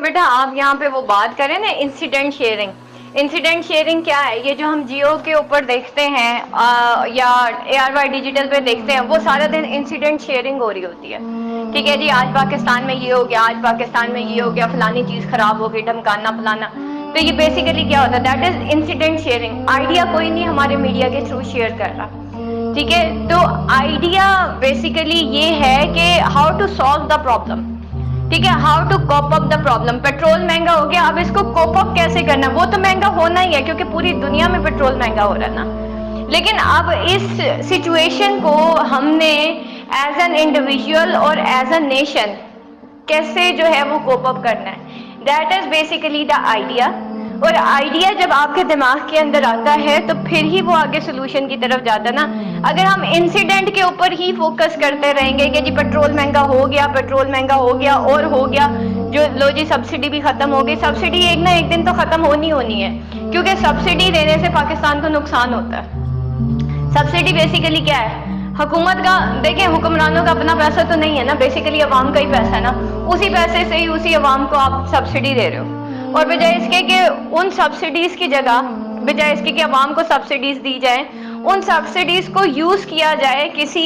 بیٹا آپ یہاں پہ وہ بات کریں نا انسیڈنٹ شیئرنگ. انسیڈنٹ شیئرنگ کیا ہے؟ یہ جو ہم جیو کے اوپر دیکھتے ہیں یا ARY ڈیجیٹل پہ دیکھتے ہیں، وہ سارا دن انسیڈنٹ شیئرنگ ہو رہی ہوتی ہے. ٹھیک ہے جی، آج پاکستان میں یہ ہو گیا، آج پاکستان میں یہ ہو گیا، فلانی چیز خراب ہو گئی، ڈھمکانا فلانا. تو یہ بیسیکلی کیا ہوتا ہے؟ That is incident sharing. Idea کوئی نہیں ہمارے میڈیا کے تھرو شیئر کر رہا. ٹھیک ہے، تو آئیڈیا بیسیکلی یہ ہے کہ how to solve the problem. ٹھیک ہے، how to cope up the problem. Petrol مہنگا ہو گیا، اب اس کو کوپ اپ کیسے کرنا؟ وہ تو مہنگا ہونا ہی ہے کیونکہ پوری دنیا میں پیٹرول مہنگا ہو رہا ہے نا. لیکن اب اس سچویشن کو ہم نے ایز این انڈیویژل اور ایز اے نیشن کیسے جو ہے وہ کوپ اپ کرنا ہے، that is basically the idea. اور آئیڈیا جب آپ کے دماغ کے اندر آتا ہے تو پھر ہی وہ آگے سولوشن کی طرف جاتا نا. اگر ہم انسیڈنٹ کے اوپر ہی فوکس کرتے رہیں گے کہ جی پیٹرول مہنگا ہو گیا، پیٹرول مہنگا ہو گیا اور ہو گیا، جو لو جی سبسڈی بھی ختم ہو گئی. سبسڈی ایک نہ ایک دن تو ختم ہونی ہے، کیونکہ سبسڈی دینے سے پاکستان کو نقصان ہوتا ہے. سبسڈی بیسیکلی کیا ہے؟ حکومت کا. دیکھیں حکمرانوں کا اپنا پیسہ تو نہیں ہے نا، بیسیکلی عوام کا ہی پیسہ ہے نا. اسی پیسے سے ہی اسی عوام کو آپ سبسڈی دے رہے ہو. اور بجائے اس کے کہ ان سبسڈیز کی جگہ، بجائے اس کے کہ عوام کو سبسڈیز دی جائیں، ان سبسڈیز کو یوز کیا جائے کسی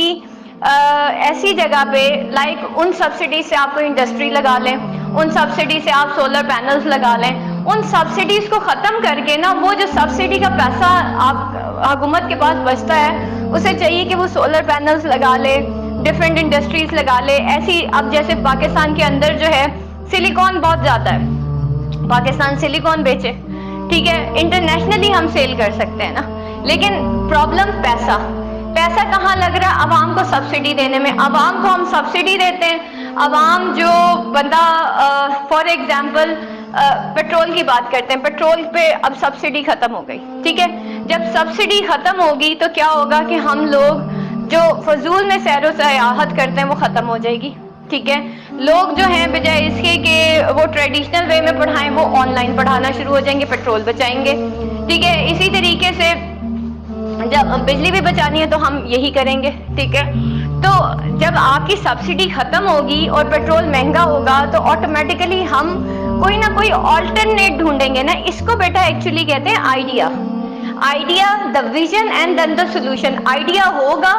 ایسی جگہ پہ، لائک ان سبسڈیز سے آپ کو انڈسٹری لگا لیں، ان سبسڈیز سے آپ سولر پینلز لگا لیں. ان سبسڈیز کو ختم کر کے نا، وہ جو سبسڈی کا پیسہ آپ حکومت کے پاس بچتا ہے، اسے چاہیے کہ وہ سولر پینلز لگا لے، ڈفرینٹ انڈسٹریز لگا لے. ایسی اب جیسے پاکستان کے اندر جو ہے سلیکون بہت زیادہ ہے، پاکستان سلیکون بیچے. ٹھیک ہے، انٹرنیشنلی ہم سیل کر سکتے ہیں نا. لیکن پرابلم پیسہ کہاں لگ رہا ہے؟ عوام کو سبسڈی دینے میں. عوام کو ہم سبسڈی دیتے ہیں. عوام جو بندہ فار ایگزامپل پیٹرول کی بات کرتے ہیں، پیٹرول پہ اب سبسڈی ختم ہو گئی. ٹھیک ہے، جب سبسڈی ختم ہوگی تو کیا ہوگا کہ ہم لوگ جو فضول میں سیر و سیاحت کرتے ہیں وہ ختم ہو جائے گی. ٹھیک ہے، لوگ جو ہیں بجائے اس کے کہ وہ ٹریڈیشنل وے میں پڑھائیں، وہ آن لائن پڑھانا شروع ہو جائیں گے، پیٹرول بچائیں گے. ٹھیک ہے، اسی طریقے سے جب بجلی بھی بچانی ہے تو ہم یہی کریں گے. ٹھیک ہے، تو جب آپ کی سبسڈی ختم ہوگی اور پیٹرول مہنگا ہوگا تو آٹومیٹیکلی ہم کوئی نہ کوئی آلٹرنیٹ ڈھونڈیں گے نا. اس کو بیٹا ایکچولی کہتے ہیں idea. Idea, the vision and then the solution. Idea ہوگا،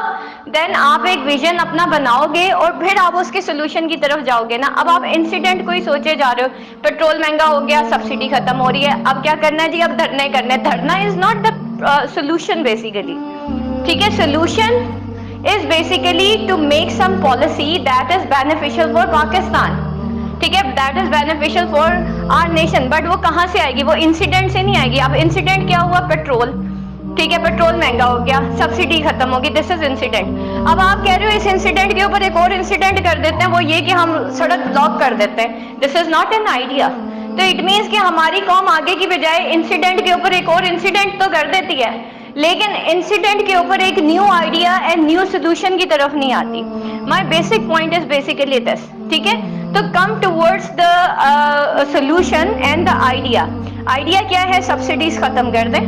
دین آپ ایک ویژن اپنا بناؤ گے اور پھر آپ اس کے سولوشن کی طرف جاؤ گے نا. اب آپ انسیڈنٹ کو ہی سوچے جا رہے ہو، پیٹرول مہنگا ہو گیا، سبسڈی ختم ہو رہی ہے، اب کیا کرنا ہے جی؟ اب دھرنے کرنے. دھرنا is not the solution basically. ٹھیک ہے، solution is basically to make some policy that is beneficial for Pakistan. ٹھیک ہے، that is beneficial for our nation. But وہ کہاں سے آئے گی؟ وہ انسیڈنٹ سے نہیں آئے گی. اب انسیڈنٹ کیا ہوا؟ پیٹرول. ٹھیک ہے، پیٹرول مہنگا ہو گیا، سبسڈی ختم ہوگی، دس از انسیڈنٹ. اب آپ کہہ رہے ہو اس انسیڈنٹ کے اوپر ایک اور انسیڈنٹ کر دیتے ہیں، وہ یہ کہ ہم سڑک بلاک کر دیتے ہیں. دس از ناٹ این آئیڈیا. تو اٹ مینس کہ ہماری قوم آگے کی بجائے انسیڈنٹ کے اوپر ایک اور انسیڈنٹ تو کر دیتی ہے، لیکن انسیڈنٹ کے اوپر ایک new idea and new solution کی طرف نہیں آتی. My basic point is basically this. ٹھیک ہے، تو come towards the solution and the idea. Idea کیا ہے؟ سبسڈیز ختم کر دیں.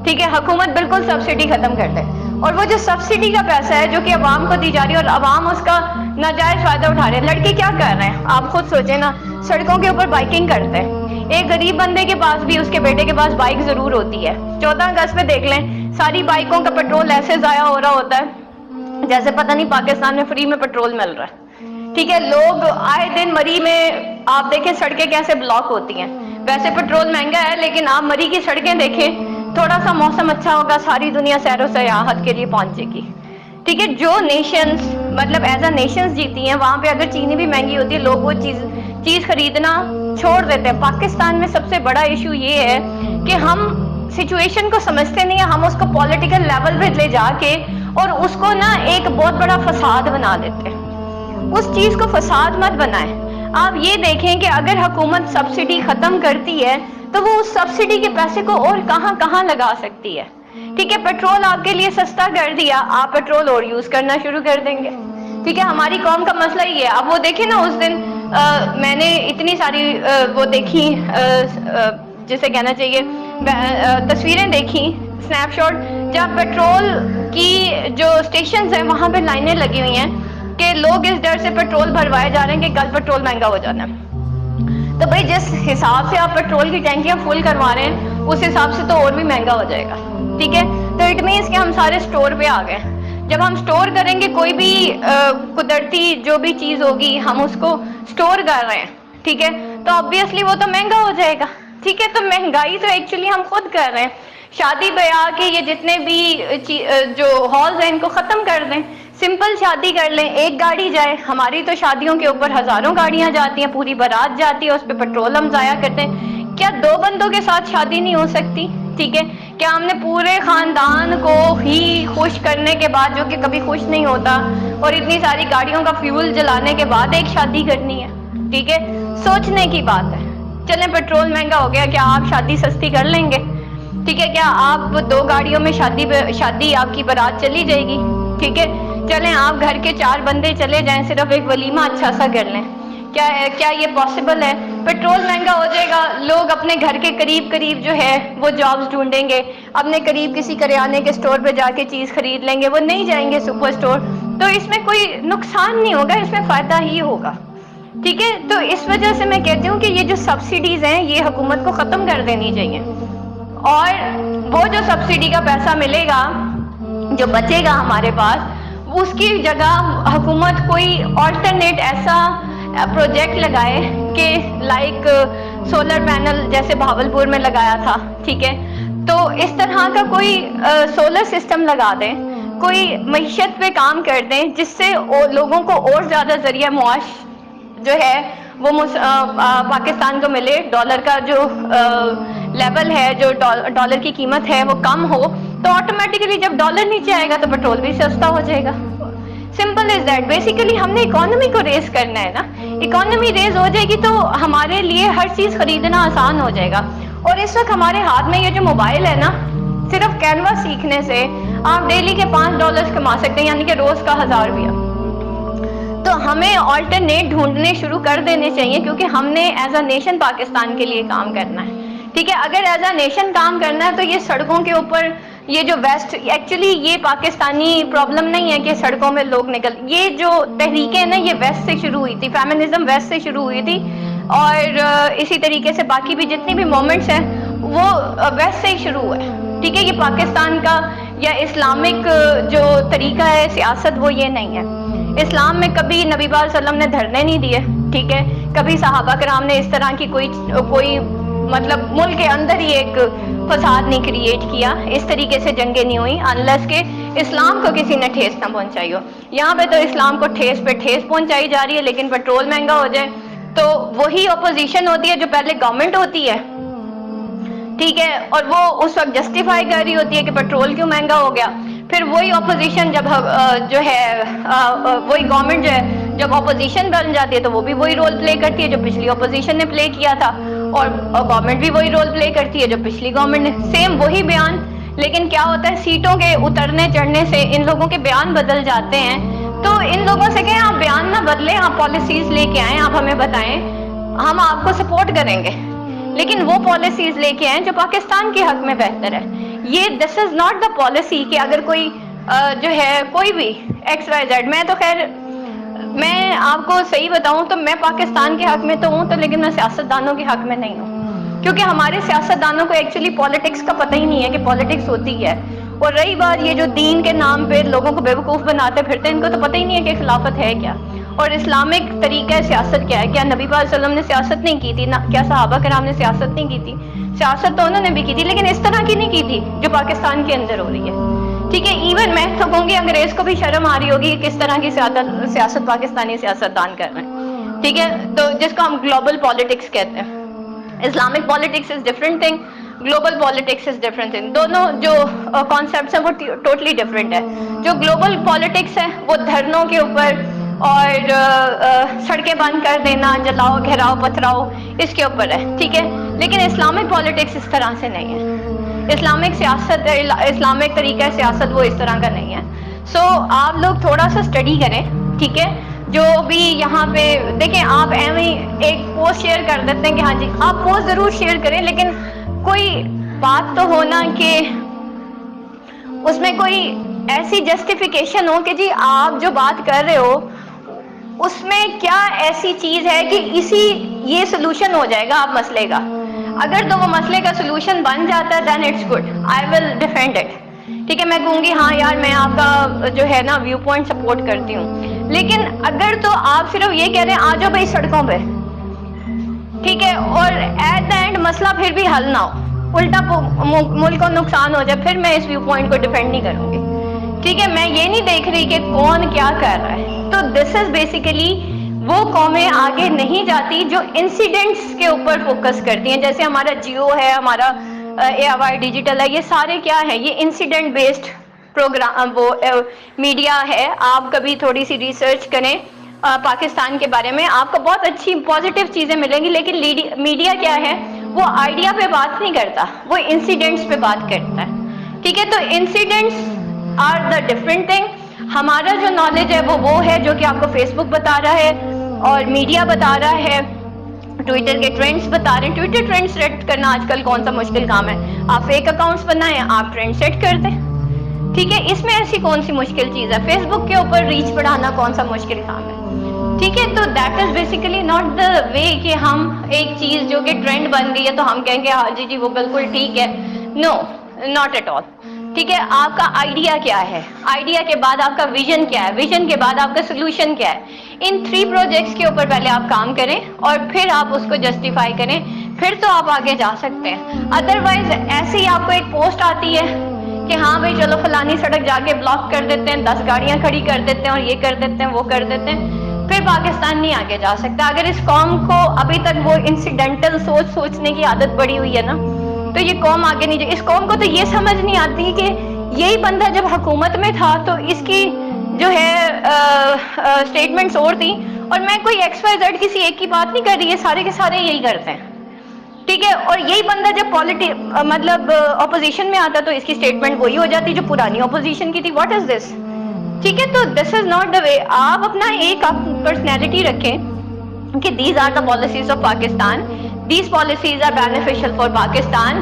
ٹھیک ہے، حکومت بالکل سبسڈی ختم کر دے، اور وہ جو سبسڈی کا پیسہ ہے جو کہ عوام کو دی جا رہی ہے اور عوام اس کا ناجائز فائدہ اٹھا رہے ہیں. لڑکے کیا کر رہے ہیں آپ خود سوچیں نا، سڑکوں کے اوپر بائکنگ کرتے ہیں. ایک غریب بندے کے پاس بھی اس کے بیٹے کے پاس بائک ضرور ہوتی ہے. 14 اگست پہ دیکھ لیں، ساری بائکوں کا پیٹرول ایسے ضائع ہو رہا ہوتا ہے جیسے پتہ نہیں پاکستان میں فری میں پیٹرول مل رہا ہے. ٹھیک ہے، لوگ آئے دن مری میں آپ دیکھیں سڑکیں کیسے بلاک ہوتی ہیں. ویسے پیٹرول مہنگا ہے لیکن آپ مری کی سڑکیں دیکھیں، تھوڑا سا موسم اچھا ہوگا، ساری دنیا سیر و سیاحت کے لیے پہنچے گی. ٹھیک ہے، جو نیشنز مطلب ایز اے نیشنز جیتی ہیں، وہاں پہ اگر چینی بھی مہنگی ہوتی ہے لوگ وہ چیز خریدنا چھوڑ دیتے ہیں. پاکستان میں سب سے بڑا ایشو یہ ہے کہ ہم سچویشن کو سمجھتے نہیں ہیں، ہم اس کو پولیٹیکل لیول پہ لے جا کے اور اس کو نا ایک بہت بڑا فساد بنا دیتے ہیں. اس چیز کو فساد مت بنائیں. آپ یہ دیکھیں کہ اگر حکومت سبسڈی ختم کرتی ہے تو وہ اس سبسڈی کے پیسے کو اور کہاں لگا سکتی ہے. ٹھیک ہے، پیٹرول آپ کے لیے سستا کر دیا، آپ پیٹرول اور یوز کرنا شروع کر دیں گے. ٹھیک ہے، ہماری قوم کا مسئلہ یہ ہے. اب وہ دیکھیں نا، اس دن میں نے اتنی ساری وہ دیکھی، جسے کہنا چاہیے تصویریں دیکھی، سنیپ شاٹ، جب پیٹرول کی جو اسٹیشنز ہیں وہاں پہ لائنیں لگی ہوئی ہیں کہ لوگ اس ڈر سے پیٹرول بھروائے جا رہے ہیں کہ کل پیٹرول مہنگا ہو جانا ہے. تو بھائی جس حساب سے آپ پیٹرول کی ٹینکیاں فل کروا رہے ہیں اس حساب سے تو اور بھی مہنگا ہو جائے گا، ٹھیک ہے؟ تو اٹ مینس کہ ہم سارے اسٹور پہ آ گئے. جب ہم اسٹور کریں گے کوئی بھی قدرتی جو بھی چیز ہوگی ہم اس کو اسٹور کر رہے ہیں، ٹھیک ہے؟ تو آبویسلی وہ تو مہنگا ہو جائے گا، ٹھیک ہے؟ تو مہنگائی تو ایکچولی ہم خود کر رہے ہیں. شادی بیاہ کے یہ جتنے بھی جو ہالز ہیں ان کو ختم کر دیں، سمپل شادی کر لیں، ایک گاڑی جائے. ہماری تو شادیوں کے اوپر ہزاروں گاڑیاں جاتی ہیں، پوری بارات جاتی ہے، اس پہ پیٹرول ہم ضائع کرتے ہیں. کیا 2 بندوں کے ساتھ شادی نہیں ہو سکتی؟ ٹھیک ہے، کیا ہم نے پورے خاندان کو ہی خوش کرنے کے بعد، جو کہ کبھی خوش نہیں ہوتا، اور اتنی ساری گاڑیوں کا فیول جلانے کے بعد ایک شادی کرنی ہے؟ ٹھیک ہے، سوچنے کی بات ہے. چلیں پیٹرول مہنگا ہو گیا، کیا آپ شادی سستی کر لیں گے؟ ٹھیک ہے، کیا آپ 2 گاڑیوں میں شادی آپ کی بارات چلی جائے گی؟ ٹھیک ہے، چلیں آپ گھر کے 4 بندے چلے جائیں، صرف ایک ولیمہ اچھا سا کر لیں. کیا یہ پاسبل ہے؟ پیٹرول مہنگا ہو جائے گا، لوگ اپنے گھر کے قریب جو ہے وہ جابز ڈھونڈیں گے، اپنے قریب کسی کریانے کے اسٹور پہ جا کے چیز خرید لیں گے، وہ نہیں جائیں گے سپر اسٹور. تو اس میں کوئی نقصان نہیں ہوگا، اس میں فائدہ ہی ہوگا. ٹھیک ہے، تو اس وجہ سے میں کہتی ہوں کہ یہ جو سبسڈیز ہیں یہ حکومت کو ختم کر دینی چاہیے، اور وہ جو سبسڈی کا پیسہ ملے گا جو بچے گا ہمارے پاس، اس کی جگہ حکومت کوئی آلٹرنیٹ ایسا پروجیکٹ لگائے کہ لائک سولر پینل جیسے بھاولپور میں لگایا تھا، ٹھیک ہے؟ تو اس طرح کا کوئی سولر سسٹم لگا دیں، کوئی معیشت پہ کام کر دیں، جس سے لوگوں کو اور زیادہ ذریعہ معاش جو ہے وہ پاکستان کو ملے. ڈالر کا جو لیول ہے، جو ڈالر کی قیمت ہے وہ کم ہو، تو آٹومیٹکلی جب ڈالر نیچے آئے گا تو پیٹرول بھی سستا ہو جائے گا. Simple is that. بیسیکلی ہم نے اکانومی کو ریز کرنا ہے نا. اکانومی ریز ہو جائے گی تو ہمارے لیے ہر چیز خریدنا آسان ہو جائے گا. اور اس وقت ہمارے ہاتھ میں یہ جو موبائل ہے نا، صرف کینوا سیکھنے سے آپ ڈیلی کے $5 کما سکتے ہیں، یعنی کہ روز کا 1000 روپیہ. تو ہمیں آلٹرنیٹ ڈھونڈنے شروع کر دینے چاہیے، کیونکہ ہم نے ایز اے نیشن پاکستان کے لیے کام کرنا ہے. ٹھیک ہے، اگر ایز اے نیشن کام کرنا ہے تو یہ سڑکوں کے اوپر یہ جو ویسٹ، ایکچولی یہ پاکستانی پرابلم نہیں ہے کہ سڑکوں میں لوگ یہ جو تحریکیں ہیں نا یہ ویسٹ سے شروع ہوئی تھی، فیمنزم ویسٹ سے شروع ہوئی تھی، اور اسی طریقے سے باقی بھی جتنی بھی مومنٹس ہیں وہ ویسٹ سے ہی شروع ہوئے. ٹھیک ہے، یہ پاکستان کا یا اسلامک جو طریقہ ہے سیاست وہ یہ نہیں ہے. اسلام میں کبھی نبی پاک صلی اللہ علیہ وسلم نے دھرنے نہیں دیے، ٹھیک ہے؟ کبھی صحابہ کرام نے اس طرح کی کوئی مطلب ملک کے اندر ہی ایک فساد نہیں کریٹ کیا، اس طریقے سے جنگیں نہیں ہوئی انلیس کہ اسلام کو کسی نے ٹھیس نہ پہنچائی ہو. یہاں پہ تو اسلام کو ٹھیس پہ ٹھیس پہنچائی جا رہی ہے، لیکن پیٹرول مہنگا ہو جائے تو وہی اپوزیشن ہوتی ہے جو پہلے گورنمنٹ ہوتی ہے، ٹھیک ہے؟ اور وہ اس وقت جسٹیفائی کر رہی ہوتی ہے کہ پیٹرول کیوں مہنگا ہو گیا. پھر وہی اپوزیشن جب جو ہے وہی گورنمنٹ جو ہے جب اپوزیشن بن جاتی ہے تو وہ بھی وہی رول پلے کرتی ہے جو پچھلی اپوزیشن نے پلے کیا تھا، اور گورنمنٹ بھی وہی رول پلے کرتی ہے جو پچھلی گورنمنٹ نے، سیم وہی بیان. لیکن کیا ہوتا ہے، سیٹوں کے اترنے چڑھنے سے ان لوگوں کے بیان بدل جاتے ہیں. تو ان لوگوں سے کہیں آپ بیان نہ بدلیں، آپ پالیسیز لے کے آئیں، آپ ہمیں بتائیں، ہم آپ کو سپورٹ کریں گے، لیکن وہ پالیسیز لے کے آئیں جو پاکستان کے حق میں بہتر ہے. یہ دس از ناٹ دا پالیسی کہ اگر کوئی جو ہے کوئی بھی XYZ، میں تو خیر میں آپ کو صحیح بتاؤں تو میں پاکستان کے حق میں تو ہوں، تو لیکن میں سیاستدانوں کے حق میں نہیں ہوں، کیونکہ ہمارے سیاستدانوں کو ایکچولی پالیٹکس کا پتہ ہی نہیں ہے کہ پالیٹکس ہوتی ہے. اور رہی بات یہ جو دین کے نام پہ لوگوں کو بیوقوف بناتے پھرتے ہیں، ان کو تو پتہ ہی نہیں ہے کہ خلافت ہے کیا، اور اسلامک طریقہ سیاست کیا ہے. کیا نبی پاک صلی اللہ علیہ وسلم نے سیاست نہیں کی تھی؟ کیا صحابہ کرام نے سیاست نہیں کی تھی؟ سیاست تو انہوں نے بھی کی تھی، لیکن اس طرح کی نہیں کی تھی جو پاکستان کے اندر ہو رہی ہے. ٹھیک ہے، ایون میں تو کہوں گی انگریز کو بھی شرم آ رہی ہوگی کس طرح کی سیاست پاکستانی سیاستدان کر رہے ہیں. ٹھیک ہے، تو جس کو ہم گلوبل پالیٹکس کہتے ہیں. Islamic politics is different thing, global politics is different thing. دونوں جو کانسیپٹس ہیں وہ ٹوٹلی ڈفرنٹ ہے. جو گلوبل پالیٹکس ہے وہ دھرنوں کے اوپر اور سڑکیں بند کر دینا، جلاؤ گھیراؤ پتھراؤ، اس کے اوپر ہے. ٹھیک ہے، لیکن اسلامک پالیٹکس اس طرح سے نہیں ہے. اسلامک سیاست، اسلامک طریقہ سیاست وہ اس طرح کا نہیں ہے. سو آپ لوگ تھوڑا سا اسٹڈی کریں، ٹھیک ہے؟ جو بھی یہاں پہ دیکھیں، آپ ایک پوسٹ شیئر کر دیتے ہیں کہ ہاں جی آپ پوسٹ ضرور شیئر کریں، لیکن کوئی بات تو ہونا کہ اس میں کوئی ایسی جسٹیفیکیشن ہو کہ جی آپ جو بات کر رہے ہو اس میں کیا ایسی چیز ہے کہ یہ سولوشن ہو جائے گا آپ مسئلے کا. اگر تو وہ مسئلے کا سولوشن بن جاتا ہے then it's good, I will defend it. ٹھیک ہے, میں کہوں گی ہاں یار میں آپ کا جو ہے نا ویو پوائنٹ سپورٹ کرتی ہوں. لیکن اگر تو آپ صرف یہ کہہ رہے ہیں آ جاؤ بھائی سڑکوں پہ, ٹھیک ہے, اور ایٹ دا اینڈ مسئلہ پھر بھی حل نہ ہو, الٹا ملک کو نقصان ہو جائے, پھر میں اس ویو پوائنٹ کو ڈیفینڈ نہیں کروں گی. ٹھیک ہے, میں یہ نہیں دیکھ رہی کہ کون کیا کر رہا ہے. تو دس از بیسیکلی وہ قومیں آگے نہیں جاتی جو انسیڈنٹس کے اوپر فوکس کرتی ہیں, جیسے ہمارا جیو ہے, ہمارا ARY ڈیجیٹل ہے, یہ سارے کیا ہے, یہ انسیڈنٹ بیسڈ پروگرام وہ میڈیا ہے. آپ کبھی تھوڑی سی ریسرچ کریں پاکستان کے بارے میں, آپ کو بہت اچھی پازیٹیو چیزیں ملیں گی. لیکن میڈیا کیا ہے, وہ آئیڈیا پہ بات نہیں کرتا, وہ انسیڈنٹس پہ بات کرتا ہے. ٹھیک ہے, تو incidents are the different thing. ہمارا جو نالج ہے وہ ہے جو کہ آپ کو فیس بک بتا رہا ہے اور میڈیا بتا رہا ہے, ٹویٹر کے ٹرینڈز بتا رہے ہیں. ٹویٹر ٹرینڈ سیٹ کرنا آج کل کون سا مشکل کام ہے, آپ فیک اکاؤنٹس بنائیں, آپ ٹرینڈ سیٹ کر دیں. ٹھیک ہے, اس میں ایسی کون سی مشکل چیز ہے, فیس بک کے اوپر ریچ بڑھانا کون سا مشکل کام ہے. ٹھیک ہے, تو that is basically not the way کہ ہم ایک چیز جو کہ ٹرینڈ بن گئی ہے تو ہم کہیں گے ہاں جی وہ بالکل ٹھیک ہے. نو, ناٹ ایٹ آل. ٹھیک ہے, آپ کا آئیڈیا کیا ہے, آئیڈیا کے بعد آپ کا ویژن کیا ہے, ویژن کے بعد آپ کا سولوشن کیا ہے. ان 3 پروجیکٹس کے اوپر پہلے آپ کام کریں اور پھر آپ اس کو جسٹیفائی کریں, پھر تو آپ آگے جا سکتے ہیں. ادروائز ایسے ہی آپ کو ایک پوسٹ آتی ہے کہ ہاں بھائی چلو فلانی سڑک جا کے بلاک کر دیتے ہیں, 10 گاڑیاں کھڑی کر دیتے ہیں اور یہ کر دیتے ہیں وہ کر دیتے ہیں, پھر پاکستان نہیں آگے جا سکتا. اگر اس قوم کو ابھی تک وہ انسیڈنٹل سوچنے کی عادت پڑی ہوئی ہے نا, تو یہ قوم آگے نہیں جائے. اس قوم کو تو یہ سمجھ نہیں آتی کہ یہی بندہ جب حکومت میں تھا تو اس کی جو ہے اسٹیٹمنٹس اور تھی, اور میں کوئی XYZ کسی ایک کی بات نہیں کر رہی, ہے سارے کے سارے یہی کرتے ہیں. ٹھیک ہے, اور یہی بندہ جب مطلب اپوزیشن میں آتا تو اس کی اسٹیٹمنٹ وہی ہو جاتی جو پرانی اپوزیشن کی تھی. واٹ از دس؟ ٹھیک ہے, تو دس از ناٹ دا وے. آپ اپنا ایک پرسنالٹی رکھیں کہ these are the policies of Pakistan, these policies are beneficial for Pakistan.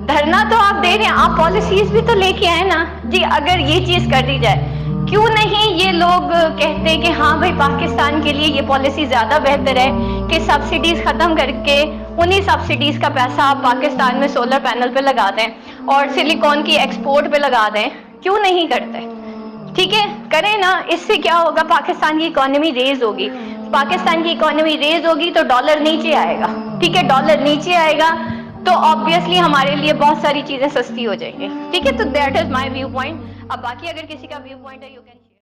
دھرنا تو آپ دے رہے ہیں, آپ پالیسیز بھی تو لے کے آئے نا جی. اگر یہ چیز کر دی جائے, کیوں نہیں یہ لوگ کہتے کہ ہاں بھائی پاکستان کے لیے یہ پالیسی زیادہ بہتر ہے کہ سبسڈیز ختم کر کے انہی سبسڈیز کا پیسہ آپ پاکستان میں سولر پینل پہ لگا دیں اور سلیکون کی ایکسپورٹ پہ لگا دیں. کیوں نہیں کرتے؟ ٹھیک ہے, کریں نا. اس سے کیا ہوگا, پاکستان کی اکانومی ریز ہوگی. پاکستان کی اکانومی ریز ہوگی تو ڈالر نیچے آئے گا. ٹھیک ہے, ڈالر نیچے آئے گا تو آبویسلی ہمارے لیے بہت ساری چیزیں سستی ہو جائیں گی. ٹھیک ہے, تو that is my viewpoint. اب باقی اگر کسی کا ویو پوائنٹ ہے یو کین